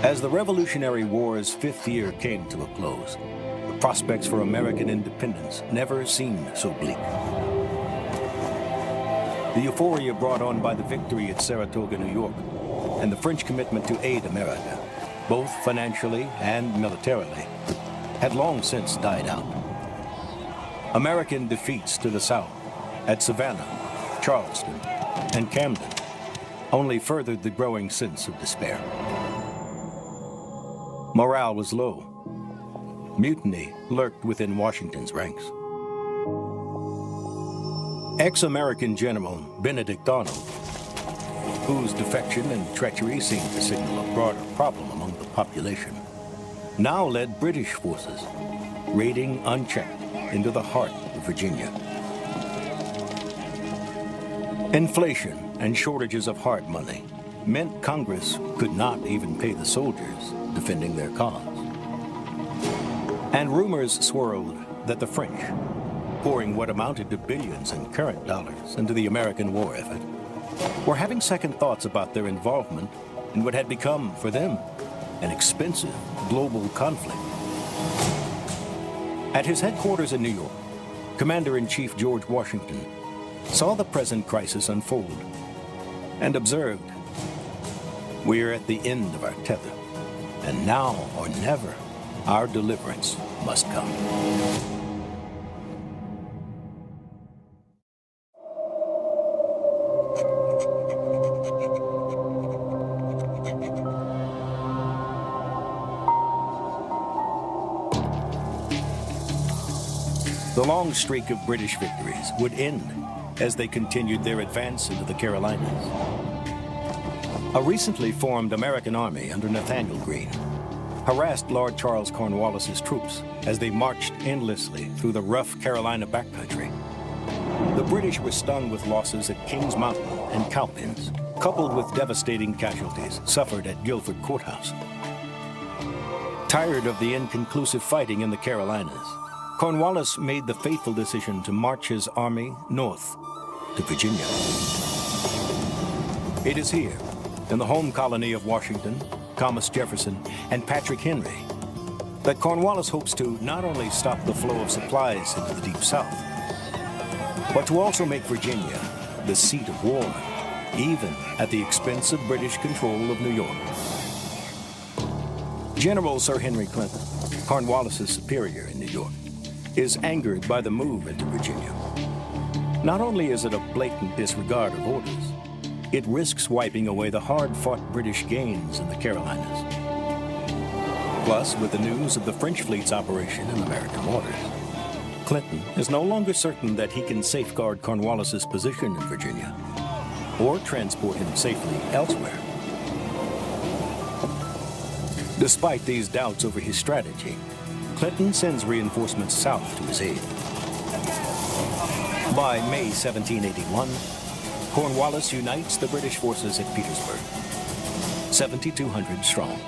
As the Revolutionary War's fifth year came to a close, the prospects for American independence never seemed so bleak. The euphoria brought on by the victory at Saratoga, New York, and the French commitment to aid America, both financially and militarily, had long since died out. American defeats to the south, at Savannah, Charleston, and Camden, only furthered the growing sense of despair. Morale was low. Mutiny lurked within Washington's ranks. Ex-American General Benedict Arnold, whose defection and treachery seemed to signal a broader problem among the population, now led British forces, raiding unchecked into the heart of Virginia. Inflation and shortages of hard money meant Congress could not even pay the soldiers defending their cause. And rumors swirled that the French, pouring what amounted to billions in current dollars into the American war effort, were having second thoughts about their involvement in what had become, for them, an expensive global conflict. At his headquarters in New York, Commander-in-Chief George Washington saw the present crisis unfold and observed, "We're at the end of our tether, and now or never, our deliverance must come." The long streak of British victories would end as they continued their advance into the Carolinas. A recently formed American army under Nathaniel Greene harassed Lord Charles Cornwallis's troops as they marched endlessly through the rough Carolina backcountry. The British were stung with losses at Kings Mountain and Cowpens, coupled with devastating casualties suffered at Guilford Courthouse. Tired of the inconclusive fighting in the Carolinas, Cornwallis made the fateful decision to march his army north to Virginia. It is here, in the home colony of Washington, Thomas Jefferson, and Patrick Henry, that Cornwallis hopes to not only stop the flow of supplies into the Deep South, but to also make Virginia the seat of war, even at the expense of British control of New York. General Sir Henry Clinton, Cornwallis's superior in New York, is angered by the move into Virginia. Not only is it a blatant disregard of orders, it risks wiping away the hard-fought British gains in the Carolinas. Plus, with the news of the French fleet's operation in American waters, Clinton is no longer certain that he can safeguard Cornwallis's position in Virginia or transport him safely elsewhere. Despite these doubts over his strategy, Clinton sends reinforcements south to his aid. By May 1781, Cornwallis unites the British forces at Petersburg, 7,200 strong.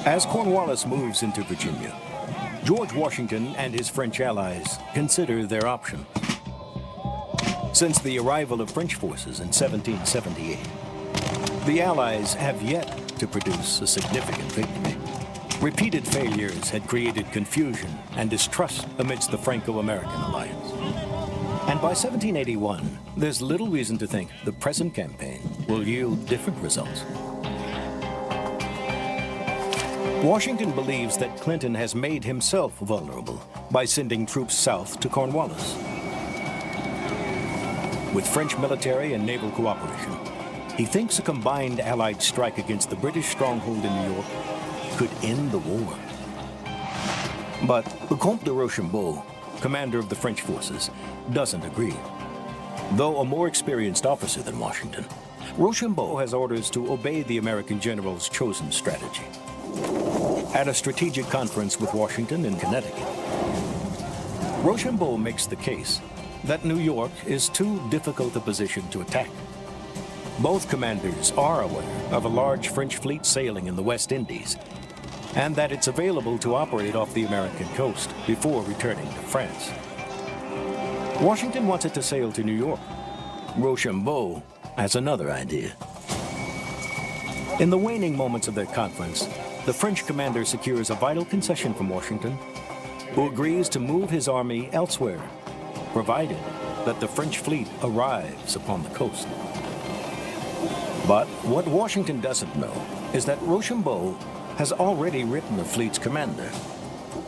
As Cornwallis moves into Virginia, George Washington and his French allies consider their options. Since the arrival of French forces in 1778, the Allies have yet to produce a significant victory. Repeated failures had created confusion and distrust amidst the Franco-American alliance. And by 1781, there's little reason to think the present campaign will yield different results. Washington believes that Clinton has made himself vulnerable by sending troops south to Cornwallis. With French military and naval cooperation, he thinks a combined Allied strike against the British stronghold in New York could end the war. But the Comte de Rochambeau, commander of the French forces, doesn't agree. Though a more experienced officer than Washington, Rochambeau has orders to obey the American general's chosen strategy. At a strategic conference with Washington in Connecticut, Rochambeau makes the case that New York is too difficult a position to attack. Both commanders are aware of a large French fleet sailing in the West Indies, and that it's available to operate off the American coast before returning to France. Washington wants it to sail to New York. Rochambeau has another idea. In the waning moments of their conference, the French commander secures a vital concession from Washington, who agrees to move his army elsewhere, provided that the French fleet arrives upon the coast. But what Washington doesn't know is that Rochambeau has already written the fleet's commander,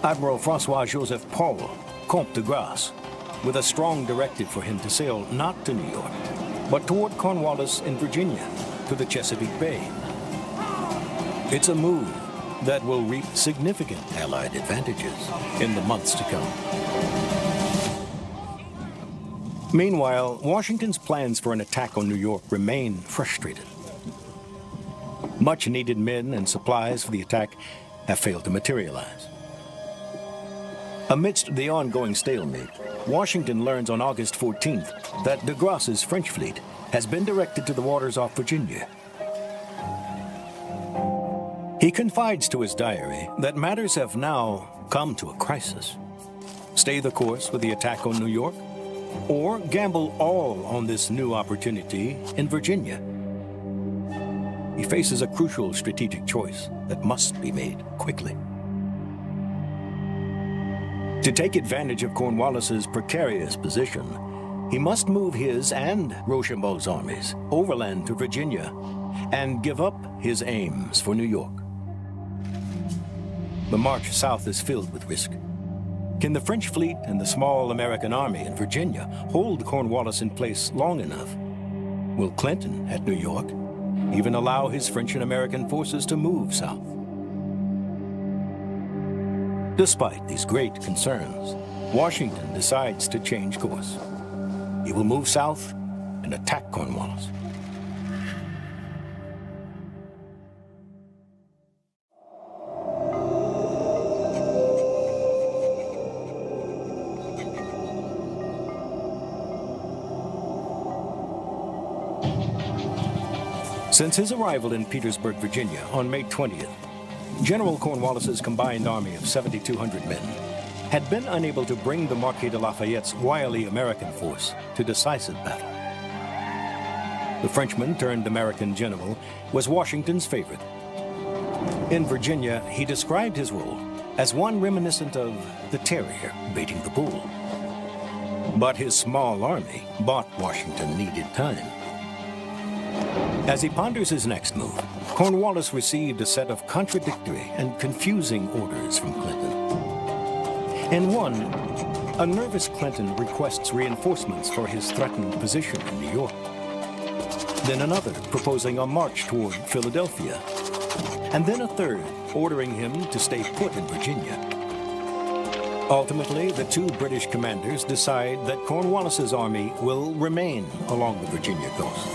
Admiral François-Joseph Paul, Comte de Grasse, with a strong directive for him to sail not to New York, but toward Cornwallis in Virginia, to the Chesapeake Bay. It's a move that will reap significant Allied advantages in the months to come. Meanwhile, Washington's plans for an attack on New York remain frustrated. Much-needed men and supplies for the attack have failed to materialize. Amidst the ongoing stalemate, Washington learns on August 14th that de Grasse's French fleet has been directed to the waters off Virginia. He confides to his diary that matters have now come to a crisis. Stay the course with the attack on New York, or gamble all on this new opportunity in Virginia. He faces a crucial strategic choice that must be made quickly. To take advantage of Cornwallis's precarious position, he must move his and Rochambeau's armies overland to Virginia and give up his aims for New York. The march south is filled with risk. Can the French fleet and the small American army in Virginia hold Cornwallis in place long enough? Will Clinton, at New York, even allow his French and American forces to move south? Despite these great concerns, Washington decides to change course. He will move south and attack Cornwallis. Since his arrival in Petersburg, Virginia on May 20th, General Cornwallis's combined army of 7,200 men had been unable to bring the Marquis de Lafayette's wily American force to decisive battle. The Frenchman-turned-American general was Washington's favorite. In Virginia, he described his role as one reminiscent of the terrier baiting the bull. But his small army bought Washington needed time. As he ponders his next move, Cornwallis received a set of contradictory and confusing orders from Clinton. In one, a nervous Clinton requests reinforcements for his threatened position in New York. Then another proposing a march toward Philadelphia. And then a third ordering him to stay put in Virginia. Ultimately, the two British commanders decide that Cornwallis's army will remain along the Virginia coast.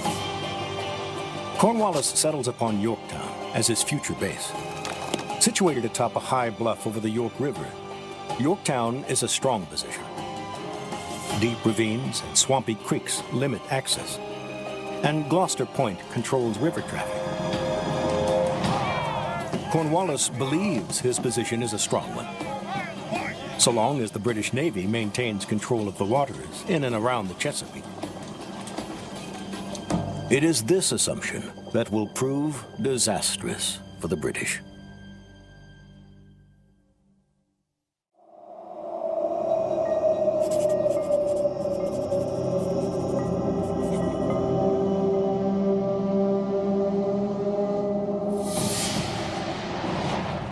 Cornwallis settles upon Yorktown as his future base. Situated atop a high bluff over the York River, Yorktown is a strong position. Deep ravines and swampy creeks limit access, and Gloucester Point controls river traffic. Cornwallis believes his position is a strong one, so long as the British Navy maintains control of the waters in and around the Chesapeake. It is this assumption that will prove disastrous for the British.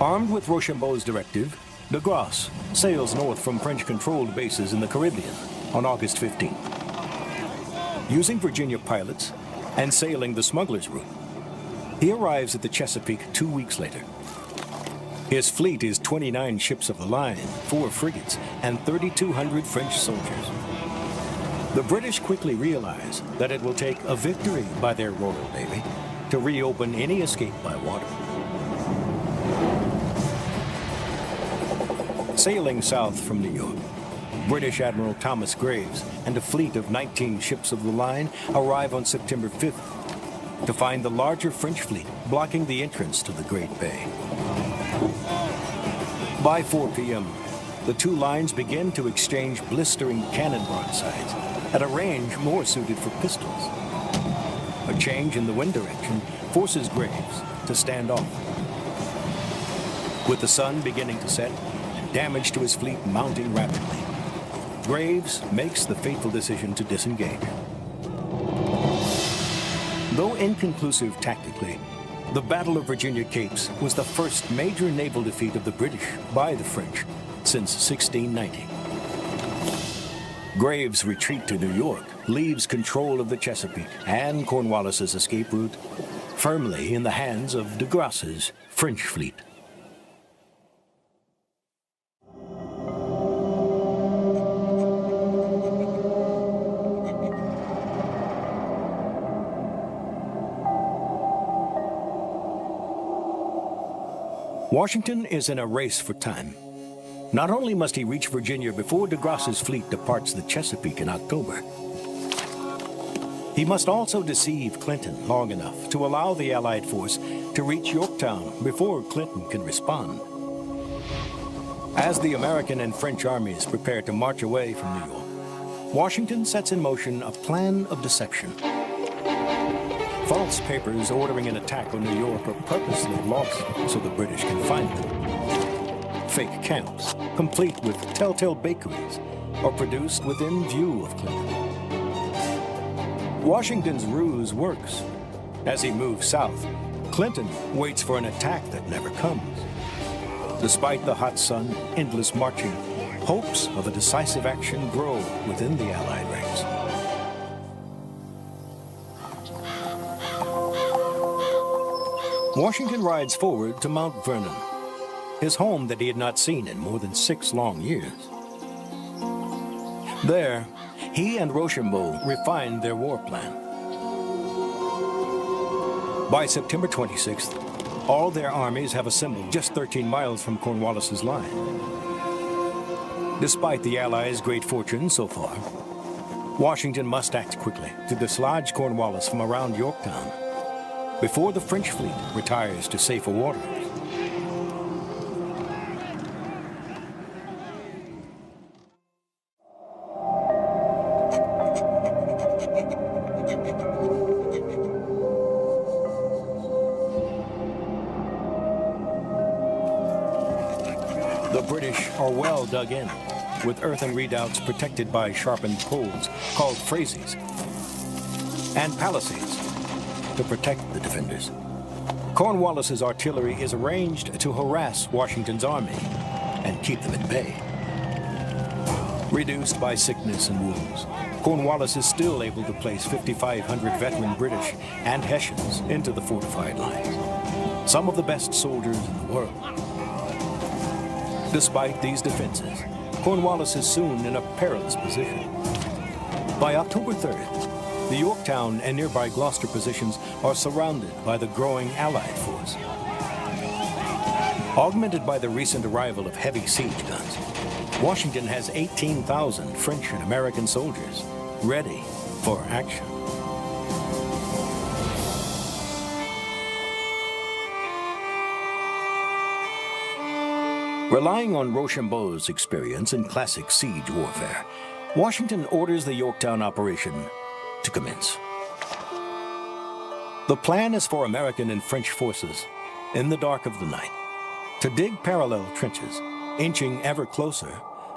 Armed with Rochambeau's directive, de Grasse sails north from French-controlled bases in the Caribbean on August 15th. Using Virginia pilots and sailing the smuggler's route, he arrives at the Chesapeake 2 weeks later. His fleet is 29 ships of the line, 4 frigates, and 3,200 French soldiers. The British quickly realize that it will take a victory by their Royal Navy to reopen any escape by water. Sailing south from New York, British Admiral Thomas Graves and a fleet of 19 ships of the line arrive on September 5th to find the larger French fleet blocking the entrance to the Great Bay. By 4 p.m., the two lines begin to exchange blistering cannon broadsides at a range more suited for pistols. A change in the wind direction forces Graves to stand off. With the sun beginning to set and damage to his fleet mounting rapidly, Graves makes the fateful decision to disengage. Though inconclusive tactically, the Battle of Virginia Capes was the first major naval defeat of the British by the French since 1690. Graves' retreat to New York leaves control of the Chesapeake and Cornwallis's escape route firmly in the hands of de Grasse's French fleet. Washington is in a race for time. Not only must he reach Virginia before de Grasse's fleet departs the Chesapeake in October, he must also deceive Clinton long enough to allow the Allied force to reach Yorktown before Clinton can respond. As the American and French armies prepare to march away from New York, Washington sets in motion a plan of deception. False papers ordering an attack on New York are purposely lost so the British can find them. Fake camps, complete with telltale bakeries, are produced within view of Clinton. Washington's ruse works. As he moves south, Clinton waits for an attack that never comes. Despite the hot sun, endless marching, hopes of a decisive action grow within the Allied ranks. Washington rides forward to Mount Vernon, his home that he had not seen in more than 6 long years. There, he and Rochambeau refined their war plan. By September 26th, all their armies have assembled just 13 miles from Cornwallis's line. Despite the Allies' great fortune so far, Washington must act quickly to dislodge Cornwallis from around Yorktown before the French fleet retires to safer waters. The British are well dug in, with earthen redoubts protected by sharpened poles called phrases, and palisades to protect the defenders. Cornwallis's artillery is arranged to harass Washington's army and keep them at bay. Reduced by sickness and wounds, Cornwallis is still able to place 5,500 veteran British and Hessians into the fortified lines, some of the best soldiers in the world. Despite these defenses, Cornwallis is soon in a perilous position. By October 3rd, the Yorktown and nearby Gloucester positions are surrounded by the growing Allied force. Augmented by the recent arrival of heavy siege guns, Washington has 18,000 French and American soldiers ready for action. Relying on Rochambeau's experience in classic siege warfare, Washington orders the Yorktown operation to commence. The plan is for American and French forces, in the dark of the night, to dig parallel trenches, inching ever closer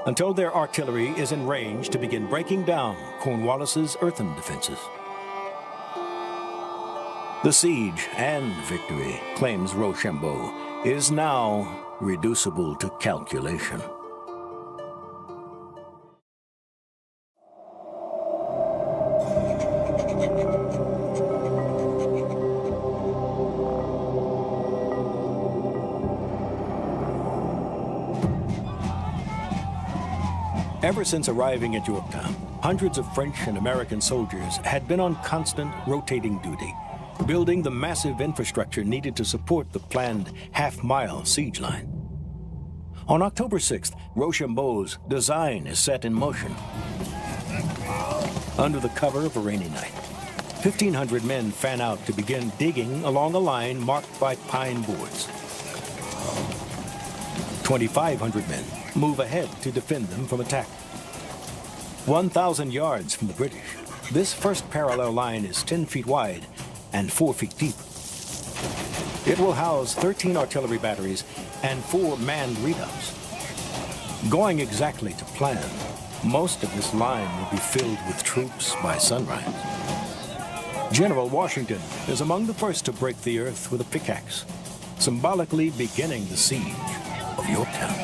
until their artillery is in range to begin breaking down Cornwallis's earthen defenses. The siege and victory, claims Rochambeau, is now reducible to calculation. Ever since arriving at Yorktown, hundreds of French and American soldiers had been on constant rotating duty, building the massive infrastructure needed to support the planned half-mile siege line. On October 6th, Rochambeau's design is set in motion. Under the cover of a rainy night, 1,500 men fan out to begin digging along a line marked by pine boards. 2,500 men move ahead to defend them from attack. 1,000 yards from the British, this first parallel line is 10 feet wide and 4 feet deep. It will house 13 artillery batteries and 4 manned redoubts. Going exactly to plan, most of this line will be filled with troops by sunrise. General Washington is among the first to break the earth with a pickaxe, symbolically beginning the siege of Yorktown.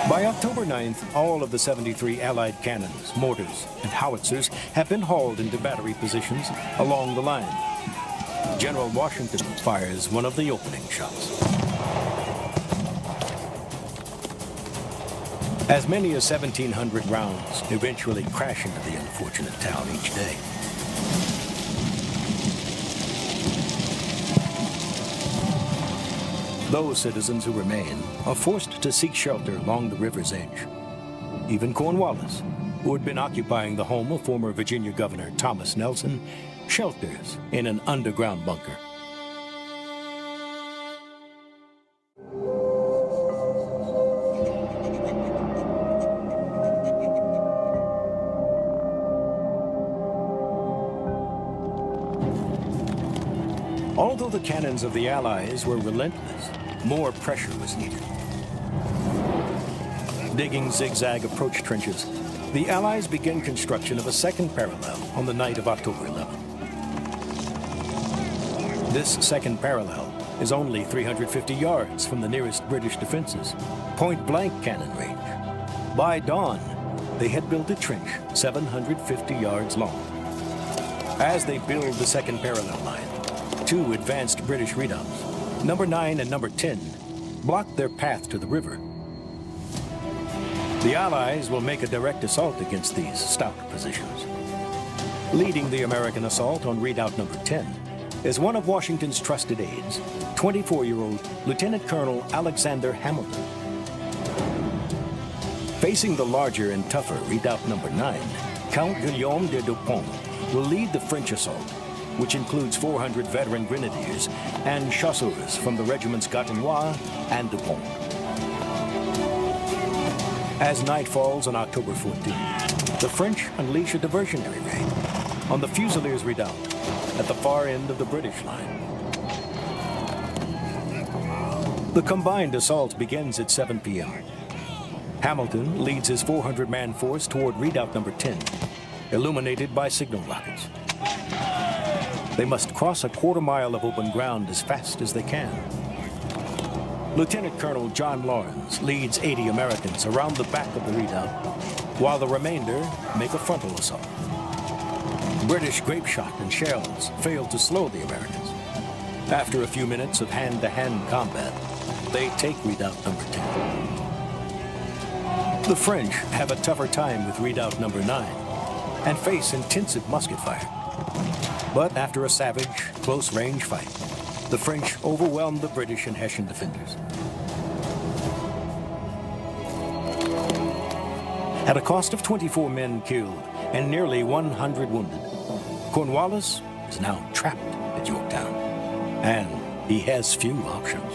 By October 9th, all of the 73 Allied cannons, mortars, and howitzers have been hauled into battery positions along the line. General Washington fires one of the opening shots. As many as 1,700 rounds eventually crash into the unfortunate town each day. Those citizens who remain are forced to seek shelter along the river's edge. Even Cornwallis, who had been occupying the home of former Virginia Governor Thomas Nelson, shelters in an underground bunker. Although the cannons of the Allies were relentless, more pressure was needed. Digging zigzag approach trenches, the Allies began construction of a second parallel on the night of October 11th. This second parallel is only 350 yards from the nearest British defenses, point-blank cannon range. By dawn, they had built a trench 750 yards long. As they build the second parallel line, 2 advanced British redoubts, number 9 and number 10, blocked their path to the river. The Allies will make a direct assault against these stout positions. Leading the American assault on redoubt number 10 is one of Washington's trusted aides, 24-year-old Lieutenant Colonel Alexander Hamilton. Facing the larger and tougher redoubt number 9, Count Guillaume de Dupont will lead the French assault, which includes 400 veteran grenadiers and chasseurs from the regiments Gatinois and Dupont. As night falls on October 14th, the French unleash a diversionary raid on the Fusiliers Redoubt at the far end of the British line. The combined assault begins at 7 p.m. Hamilton leads his 400-man force toward redoubt number 10, illuminated by signal rockets. They must cross a quarter-mile of open ground as fast as they can. Lieutenant Colonel John Lawrence leads 80 Americans around the back of the redoubt, while the remainder make a frontal assault. British grape shot and shells failed to slow the Americans. After a few minutes of hand-to-hand combat, they take redoubt number 10. The French have a tougher time with redoubt number 9 and face intensive musket fire. But after a savage, close-range fight, the French overwhelmed the British and Hessian defenders. At a cost of 24 men killed and nearly 100 wounded, Cornwallis is now trapped at Yorktown, and he has few options.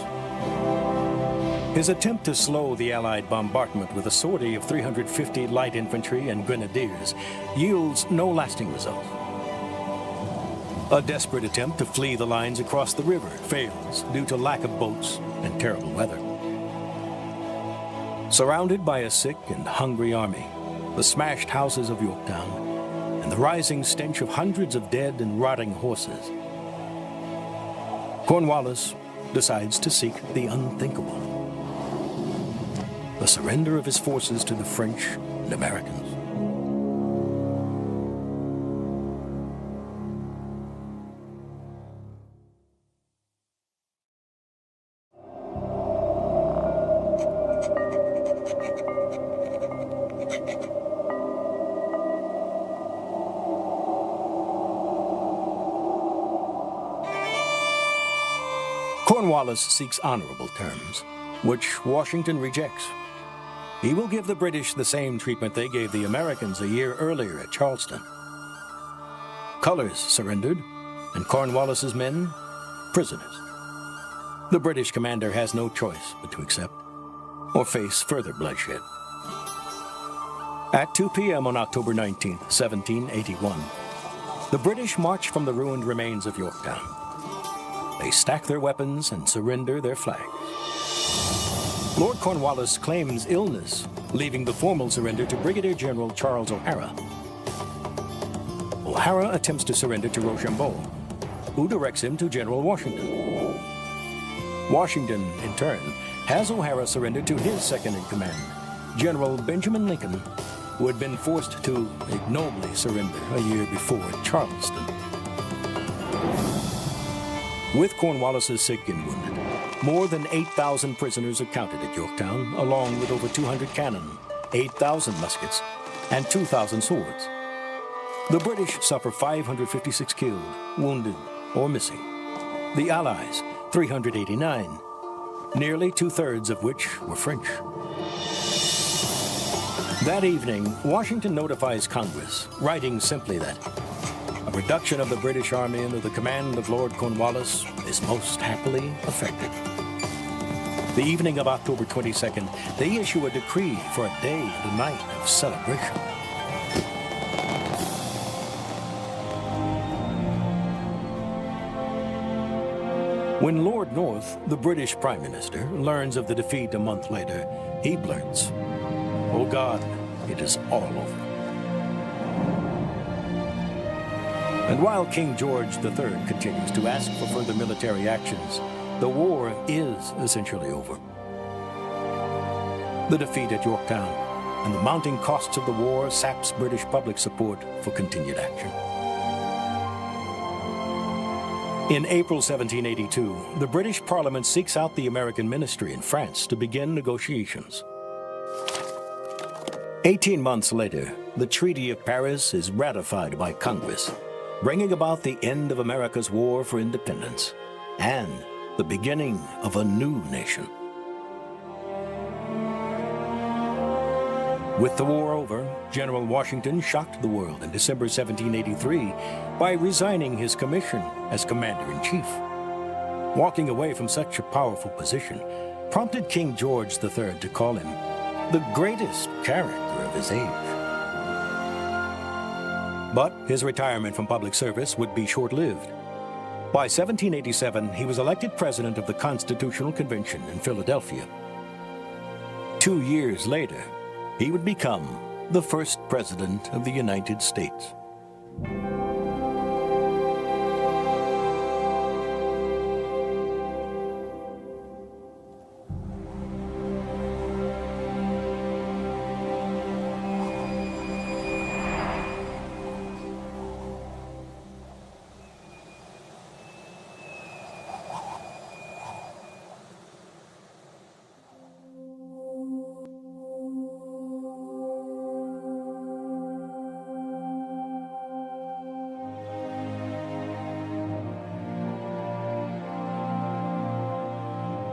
His attempt to slow the Allied bombardment with a sortie of 350 light infantry and grenadiers yields no lasting results. A desperate attempt to flee the lines across the river fails due to lack of boats and terrible weather. Surrounded by a sick and hungry army, the smashed houses of Yorktown, and the rising stench of hundreds of dead and rotting horses, Cornwallis decides to seek the unthinkable: the surrender of his forces to the French and Americans. Cornwallis seeks honorable terms, which Washington rejects. He will give the British the same treatment they gave the Americans a year earlier at Charleston. Colors surrendered, and Cornwallis's men, prisoners. The British commander has no choice but to accept or face further bloodshed. At 2 p.m. on October 19, 1781, the British march from the ruined remains of Yorktown. They stack their weapons and surrender their flags. Lord Cornwallis claims illness, leaving the formal surrender to Brigadier General Charles O'Hara. O'Hara attempts to surrender to Rochambeau, who directs him to General Washington. Washington, in turn, has O'Hara surrender to his second-in-command, General Benjamin Lincoln, who had been forced to ignobly surrender a year before at Charleston. With Cornwallis's sick and wounded, more than 8,000 prisoners are counted at Yorktown, along with over 200 cannon, 8,000 muskets, and 2,000 swords. The British suffer 556 killed, wounded, or missing. The Allies, 389, nearly two-thirds of which were French. That evening, Washington notifies Congress, writing simply that a reduction of the British Army under the command of Lord Cornwallis is most happily effected. The evening of October 22nd, they issue a decree for a day and a night of celebration. When Lord North, the British Prime Minister, learns of the defeat a month later, he blurts, "Oh God, it is all over." And while King George III continues to ask for further military actions, the war is essentially over. The defeat at Yorktown and the mounting costs of the war saps British public support for continued action. In April 1782, the British Parliament seeks out the American ministry in France to begin negotiations. 18 months later, the Treaty of Paris is ratified by Congress, bringing about the end of America's war for independence and the beginning of a new nation. With the war over, General Washington shocked the world in December 1783 by resigning his commission as Commander-in-Chief. Walking away from such a powerful position prompted King George III to call him the greatest character of his age. But his retirement from public service would be short-lived. By 1787, he was elected president of the Constitutional Convention in Philadelphia. 2 years later, he would become the first president of the United States.